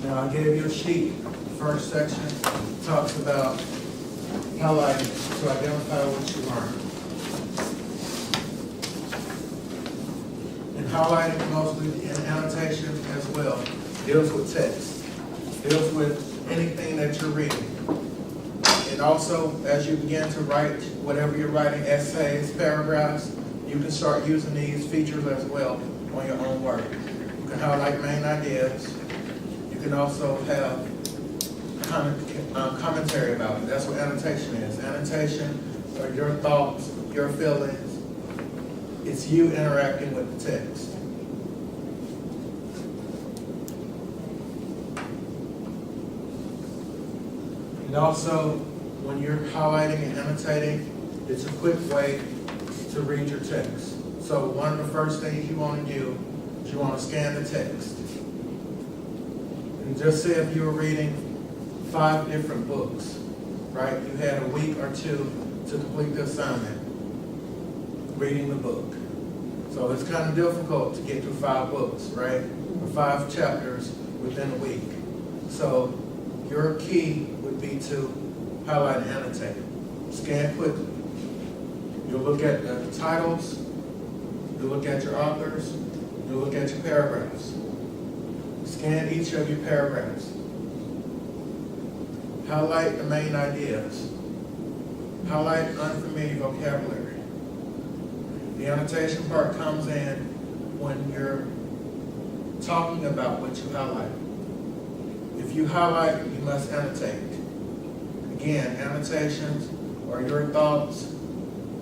Now, I gave you a sheet. The first section talks about highlighting to identify what you learned. And highlighting mostly in annotation as well deals with text, deals with anything that you're reading. And also, as you begin to write whatever you're writing, essays, paragraphs, you can start using these features as well on your own work. You can highlight main ideas. You can also have commentary about it. That's what annotation is. Annotation are your thoughts, your feelings. It's you interacting with the text. And also, when you're highlighting and annotating, it's a quick way to read your text. So one of the first things you want to do is you want to scan the text. And just say if you were reading 5 different books, right? You had a week or 2 to complete the assignment, reading the book. So it's kind of difficult to get through 5 books, right? Or 5 chapters within a week. So your key would be to highlight and annotate. Scan quickly. You'll look at the titles, you'll look at your authors, you'll look at your paragraphs. Scan each of your paragraphs. Highlight the main ideas. Highlight unfamiliar vocabulary. The annotation part comes in when you're talking about what you highlight. If you highlight, you must annotate. Again, annotations are your thoughts,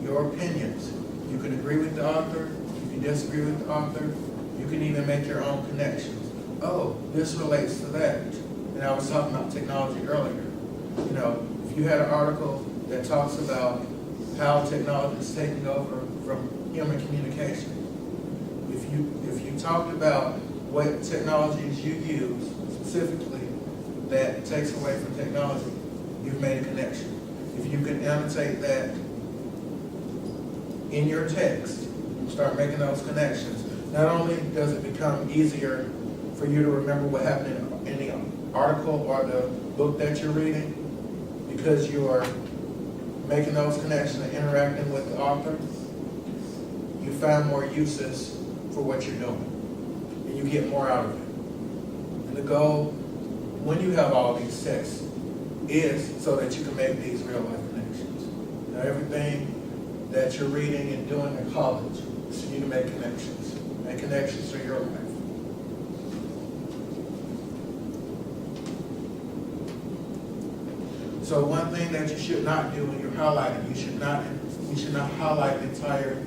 your opinions. You can agree with the author, you can disagree with the author, you can even make your own connections. Oh, this relates to that. And I was talking about technology earlier. You know, if you had an article that talks about how technology is taking over from human communication, if you talked about what technologies you use specifically that takes away from technology, you've made a connection. If you can annotate that in your text, start making those connections, not only does it become easier for you to remember what happened in the article or the book that you're reading, because you are making those connections and interacting with the author, you find more uses for what you're doing, and you get more out of it. And the goal, when you have all these texts, is so that you can make these real-life connections. Now, everything that you're reading and doing in college is for you to make connections to your life. So one thing that you should not do when you're highlighting, you should not highlight entire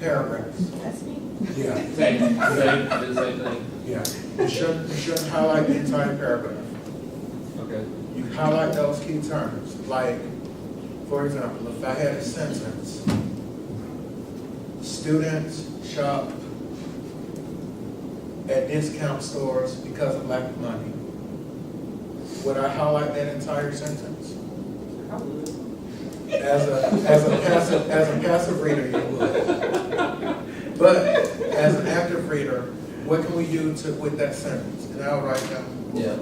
paragraphs. That's me. Yeah. Same thing. Yeah. You shouldn't highlight the entire paragraph. Okay. You highlight those key terms. Like, for example, if I had a sentence, students shop at discount stores because of lack of money. Would I highlight that entire sentence? I would. As a passive reader, you would. But as an active reader, what can we do with that sentence? And I'll write down. Yeah.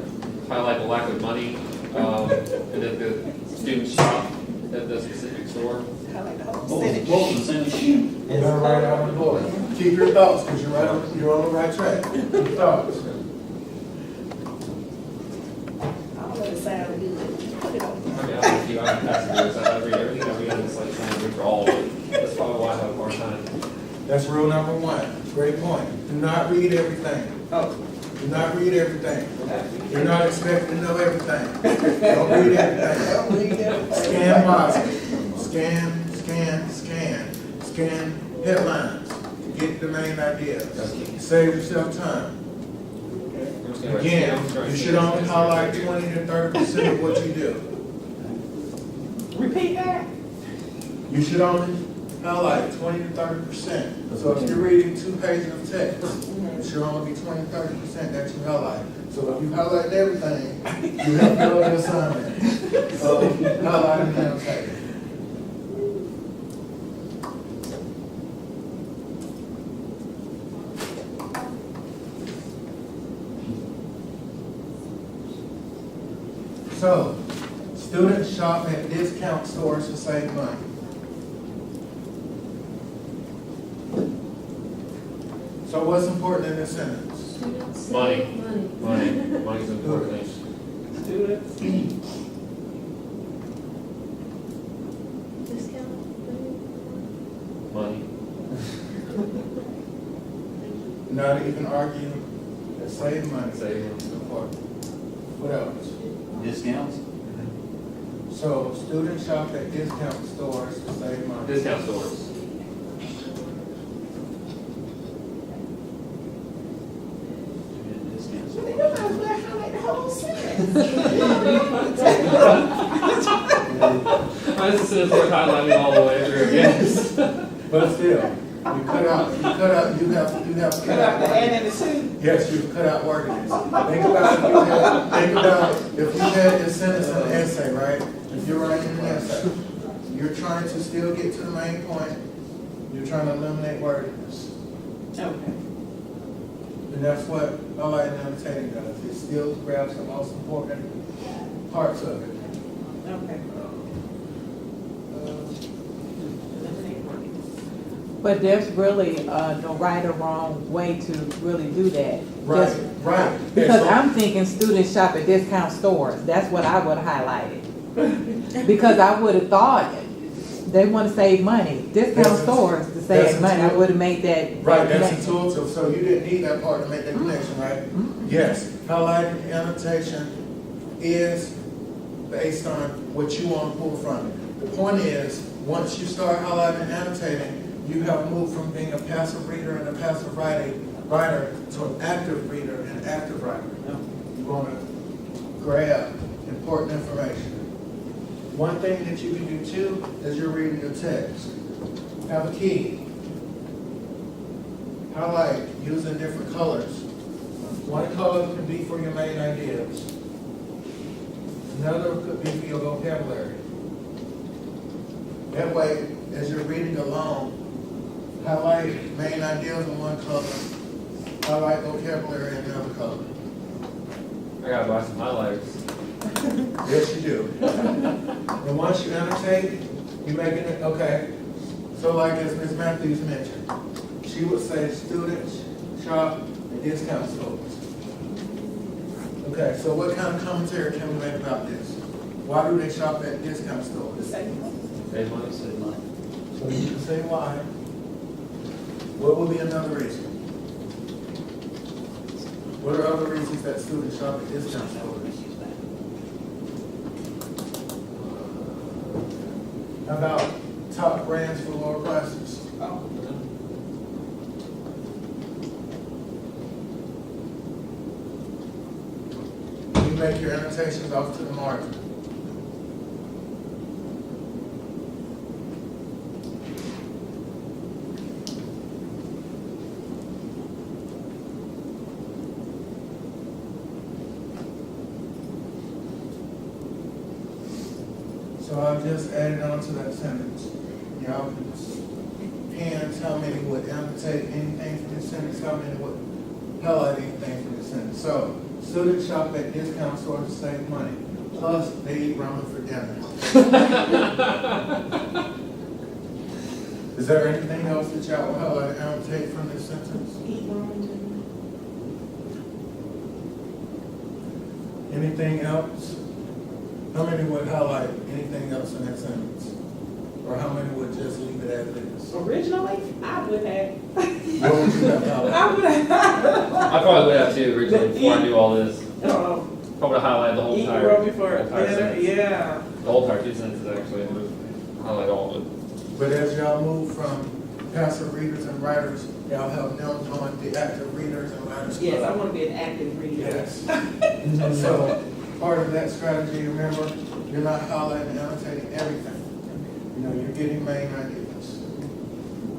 Highlight the lack of money, and then the students shop at the specific store. I like the whole What was sentence. the sentence? You're gonna write out on the board. Keep your thoughts, because you're on the right track. Keep your thoughts. I'll let it sound good. Put it on. I mean, I'm with you, I'm passive, so I read everything I read, and it's like trying to read for all of it. That's probably why I have a hard time. That's rule number 1. Great point. Do not read everything. Oh. Do not read everything. You're not expected to know everything. Don't read everything. Don't read everything. Scan wisely. Scan headlines to get the main ideas. Save yourself time. I'm just gonna write Again, down, you should only highlight 20 to 30% of what you do. Repeat that. You should only highlight 20 to 30%. So if you're reading 2 pages of text, it should only be 20 to 30% that you highlight. So if you highlight everything, you have to go to the assignment. So highlight and annotate. So, students shop at discount stores to save money. So what's important in this sentence? Students Money. save money. Money's important. Students. Discount. Money. Not even argue that save money. Save money. Important. What else? Discounts? So students shop at discount stores to save money. Discount stores. Discounts. You might as well highlight the whole sentence. This is worth highlighting all the way through, yes. But still, you cut out, you have to Cut out the and and the two. Yes, you've cut out wordiness. Think about if you had this sentence in an essay, right? If you're writing an essay, you're trying to still get to the main point, you're trying to eliminate wordiness. Okay. And that's what highlighting and annotating does. It still grabs the most important parts of it. Okay. But there's really no right or wrong way to really do that. Right, Just- right. Because I'm thinking students shop at discount stores. That's what I would have highlighted. Because I would have thought they want to save money. Discount That's- stores to that's save money. I intuitive. would have made that. Right, that's connection. intuitive, so you didn't need that part to make that connection, right? Yes, highlighting and annotation is based on what you want to pull from it. The point is, once you start highlighting and annotating, you have moved from being a passive reader and a passive writer to an active reader and active writer. You want to grab important information. One thing that you can do too is you're reading your text. Have a key. Highlight using different colors. One color could be for your main ideas. Another could be for your vocabulary. That way, as you're reading along, highlight main ideas in one color, highlight vocabulary in another color. I gotta buy some highlighters. Yes, you do. And once you annotate, you make it, okay. So like as Ms. Matthews mentioned, she would say students shop at discount stores. Okay, so what kind of commentary can we make about this? Why do they shop at discount stores? Save money. Save money. So you can say why. What would be another reason? What are other reasons that students shop at discount stores? About top brands for lower prices. Oh. You make your annotations off to the margin. So I've just added on to that sentence. Y'all can hands how many would annotate anything from this sentence, how many would highlight anything from this sentence. So, students shop at discount stores to save money, plus they eat ramen for dinner. Is there anything else that y'all would highlight and annotate from this sentence? Eat ramen. Anything else? How many would highlight anything else in that sentence? Or how many would just leave it as is? Originally, I would have. What would you have highlighted? I would have. I probably would have too originally before I knew all this. Oh, Probably highlight the whole eat entire. ramen for entire dinner. sentence. Yeah. The whole entire two sentences actually. I would highlight all of it. But as y'all move from passive readers and writers, y'all have now joined the active readers and writers. Yes, I club. want to be an active reader. Yes. And so, part of that strategy, remember, you're not highlighting and annotating everything. You know, you're getting main ideas.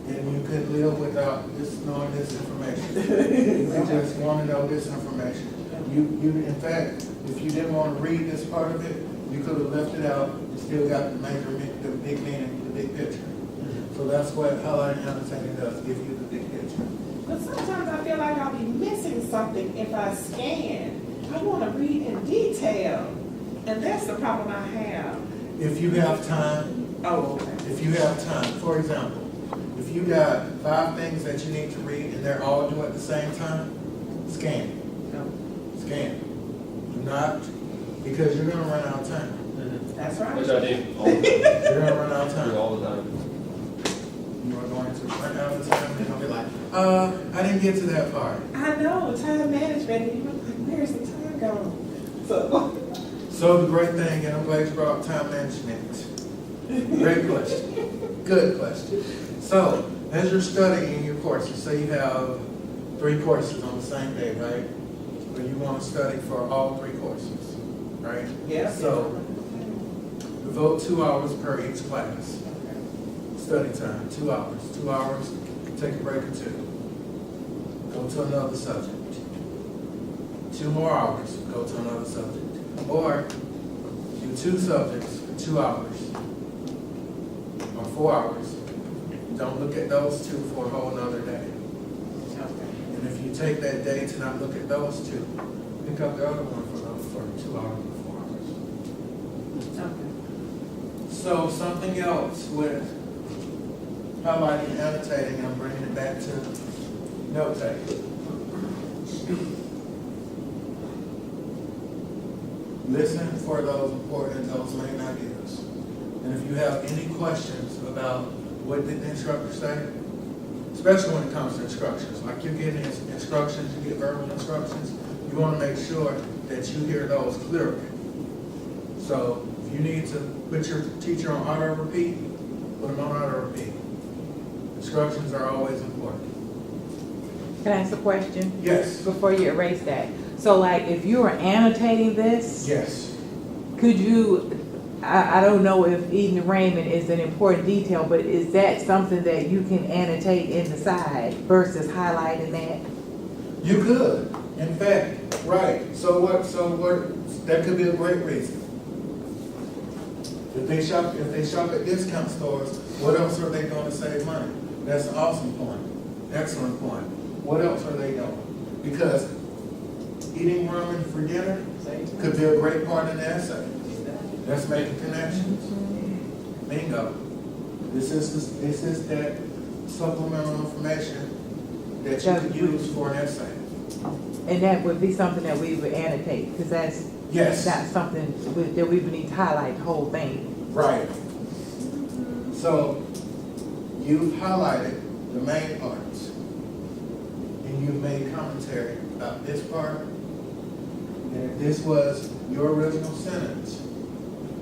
And you could live without just knowing this information. You just want to know this information. You, in fact, if you didn't want to read this part of it, you could have left it out, you still got the major, the big meaning, the big picture. So that's what highlighting and annotating does, give you the big picture. But sometimes I feel like I'll be missing something if I scan. I want to read in detail. And that's the problem I have. If you have time, Oh, okay. if you have time, for example, if you got 5 things that you need to read and they're all due at the same time, scan it. Scan it. Do not, because you're gonna run out of time. That's right. Which I do all the You're gonna run out of time. time. All the time. You are going to run out of time and you'll be like, I didn't get to that part. I know, time management, and you're like, where's the time going? So the great thing, and I'm glad you brought up time management. Great question. Good question. So, as you're studying your courses, say you have 3 courses on the same day, right? But you want to study for all 3 courses, right? Yeah. So, devote 2 hours per each class. Study time, 2 hours. 2 hours, take a break or 2. Go to another subject. 2 more hours, go to another subject. Or do 2 subjects for 2 hours or 4 hours. Don't look at those 2 for a whole nother day. And if you take that day to not look at those 2, pick up the other one for 2 hours or 4 hours. Okay. So something else with highlighting and annotating, I'm bringing it back to note-taking. Listen for those important, those main ideas. And if you have any questions about what did the instructor say, especially when it comes to instructions, like you're getting instructions, you get verbal instructions, you want to make sure that you hear those clearly. So if you need to put your teacher on auto repeat, put them on auto repeat. Instructions are always important. Can I ask a question Yes. before you erase that? So like, if you are annotating this, Yes. could you, I don't know if eating ramen is an important detail, but is that something that you can annotate in the side versus highlighting that? You could. In fact, right. So what, that could be a great reason. If they shop at discount stores, what else are they doing to save money? That's an awesome point. Excellent point. What else are they doing? Because eating ramen for dinner could be a great part in the essay. That's making connections. Bingo. This is that supplemental information that you could use for an essay. And that would be something that we would annotate, because that's Yes. not something that we would need to highlight the whole thing. Right. So you've highlighted the main parts, and you've made commentary about this part. And if this was your original sentence,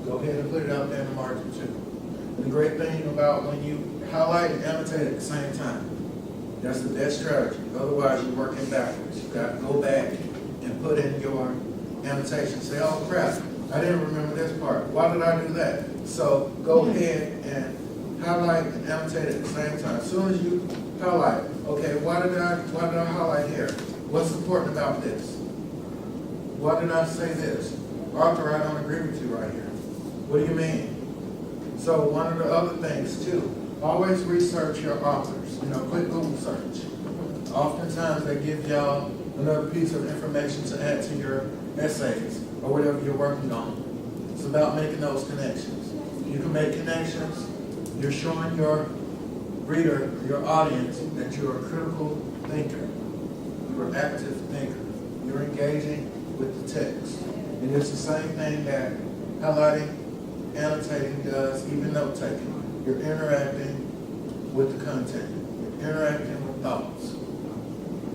go ahead and put it out there in the margin too. The great thing about when you highlight and annotate at the same time, that's the best strategy. Otherwise, you're working backwards. You've got to go back and put in your annotation. Say, oh crap, I didn't remember this part. Why did I do that? So go ahead and highlight and annotate at the same time. As soon as you highlight, okay, why did I highlight here? What's important about this? Why did I say this? Arthur, I don't agree with you right here. What do you mean? So one of the other things too, always research your authors. Quick Google search. Oftentimes they give y'all another piece of information to add to your essays or whatever you're working on. It's about making those connections. You can make connections. You're showing your reader, your audience, that you're a critical thinker. You're an active thinker. You're engaging with the text. And it's the same thing that highlighting, annotating does, even note-taking. You're interacting with the content. You're interacting with thoughts.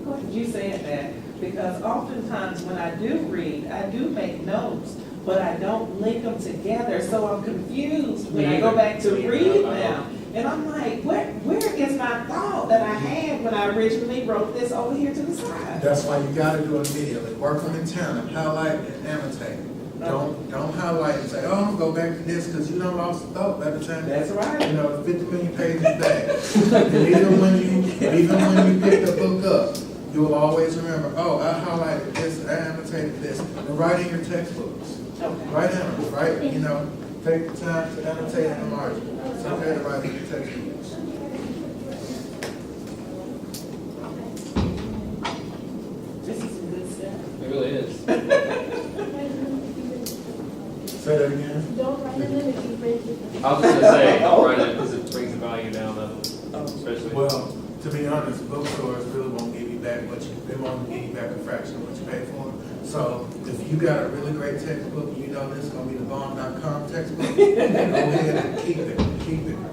Glad you said that, because oftentimes when I do read, I do make notes, but I don't link them together, so I'm confused when I go back to read them. And I'm like, where is my thought that I had when I originally wrote this over here to the side? That's why you gotta do it immediately. Work them in tandem, highlight and annotate. Don't highlight and say, oh, I'm gonna go back to this, because you done lost the thought by the time. That's right. The 50 million pages back. And even when you pick the book up, you will always remember, oh, I highlighted this, I annotated this. And write in your textbooks. Okay. Write in them, right? Take the time to annotate in the margin. It's okay to write in your textbooks. This is some good stuff. It really is. Say that again? Don't write it in if you read it. I was just gonna say, don't write it because it brings the value down, especially. Well, to be honest, bookstores really won't give you back they won't give you back a fraction of what you paid for. So if you got a really great textbook, you know this is gonna be the bomb.com textbook, go ahead and keep it.